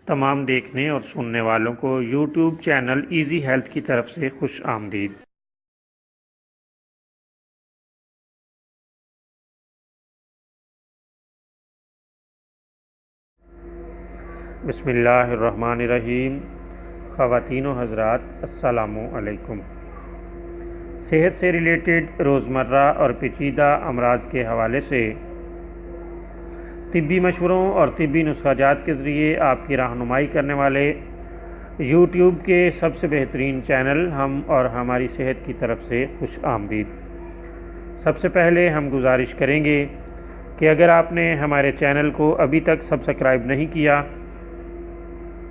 تمام دیکھنے اور سننے والوں کو یوٹیوب چینل ایزی ہیلتھ کی طرف سے خوش آمدید۔ بسم اللہ الرحمن الرحیم۔ خواتین و حضرات السلام علیکم۔ صحت سے ریلیٹڈ روزمرہ اور پیچیدہ امراض کے حوالے سے طبی مشوروں اور طبی نسخہ جات کے ذریعے آپ کی رہنمائی کرنے والے یوٹیوب کے سب سے بہترین چینل ہم اور ہماری صحت کی طرف سے خوش آمدید۔ سب سے پہلے ہم گزارش کریں گے کہ اگر آپ نے ہمارے چینل کو ابھی تک سبسکرائب نہیں کیا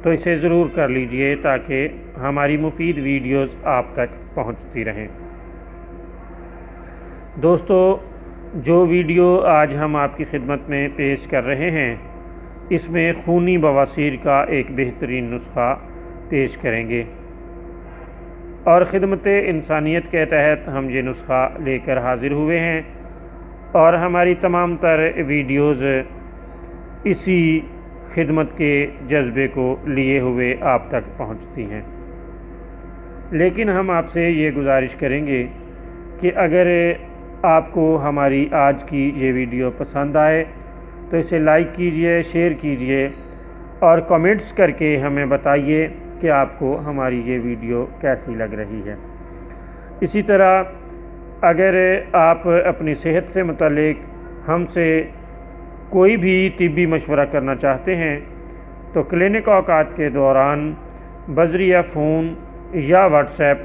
تو اسے ضرور کر لیجئے تاکہ ہماری مفید ویڈیوز آپ تک پہنچتی رہیں۔ دوستو، جو ویڈیو آج ہم آپ کی خدمت میں پیش کر رہے ہیں اس میں خونی بواسیر کا ایک بہترین نسخہ پیش کریں گے، اور خدمت انسانیت کے تحت ہم یہ نسخہ لے کر حاضر ہوئے ہیں، اور ہماری تمام تر ویڈیوز اسی خدمت کے جذبے کو لیے ہوئے آپ تک پہنچتی ہیں۔ لیکن ہم آپ سے یہ گزارش کریں گے کہ اگر آپ کو ہماری آج کی یہ ویڈیو پسند آئے تو اسے لائک کیجئے، شیئر کیجئے اور کمنٹس کر کے ہمیں بتائیے کہ آپ کو ہماری یہ ویڈیو کیسی لگ رہی ہے۔ اسی طرح اگر آپ اپنی صحت سے متعلق ہم سے کوئی بھی طبی مشورہ کرنا چاہتے ہیں تو کلینک اوقات کے دوران بذریعہ فون یا واٹس ایپ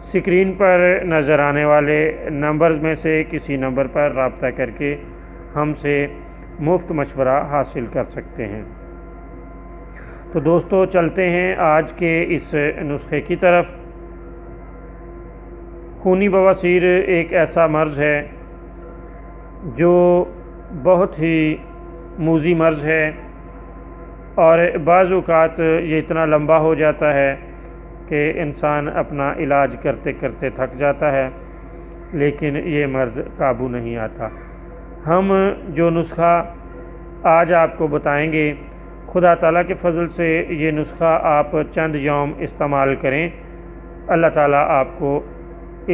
اسکرین پر نظر آنے والے نمبرز میں سے کسی نمبر پر رابطہ کر کے ہم سے مفت مشورہ حاصل کر سکتے ہیں۔ تو دوستو، چلتے ہیں آج کے اس نسخے کی طرف۔ خونی بواسیر ایک ایسا مرض ہے جو بہت ہی موذی مرض ہے، اور بعض اوقات یہ اتنا لمبا ہو جاتا ہے کہ انسان اپنا علاج کرتے کرتے تھک جاتا ہے، لیکن یہ مرض قابو نہیں آتا۔ ہم جو نسخہ آج آپ کو بتائیں گے، خدا تعالیٰ کے فضل سے یہ نسخہ آپ چند یوم استعمال کریں، اللہ تعالیٰ آپ کو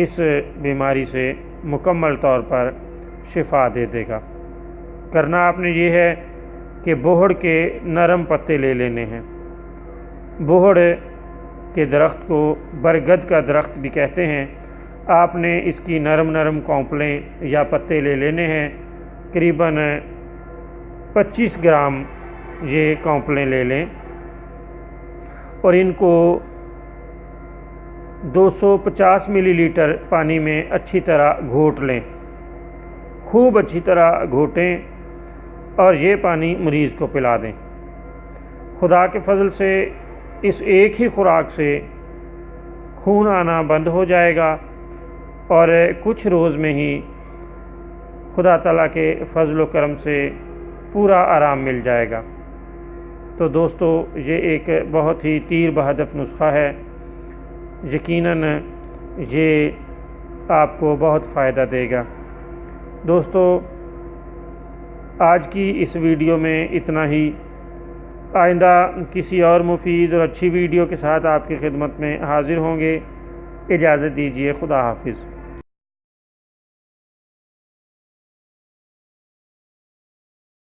اس بیماری سے مکمل طور پر شفا دے دے گا۔ کرنا آپ نے یہ ہے کہ بوہڑ کے نرم پتے لے لینے ہیں۔ بوہڑ کے درخت کو برگد کا درخت بھی کہتے ہیں۔ آپ نے اس کی نرم نرم کونپلیں یا پتے لے لینے ہیں، قریباً 25 گرام یہ کونپلیں لے لیں، اور ان کو 250 ملی لیٹر پانی میں اچھی طرح گھوٹ لیں، خوب اچھی طرح گھوٹیں، اور یہ پانی مریض کو پلا دیں۔ خدا کے فضل سے اس ایک ہی خوراک سے خون آنا بند ہو جائے گا، اور کچھ روز میں ہی خدا تعالیٰ کے فضل و کرم سے پورا آرام مل جائے گا۔ تو دوستو، یہ ایک بہت ہی تیر بہدف نسخہ ہے، یقیناً یہ آپ کو بہت فائدہ دے گا۔ دوستو، آج کی اس ویڈیو میں اتنا ہی۔ آئندہ کسی اور مفید اور اچھی ویڈیو کے ساتھ آپ کی خدمت میں حاضر ہوں گے۔ اجازت دیجیے، خدا حافظ۔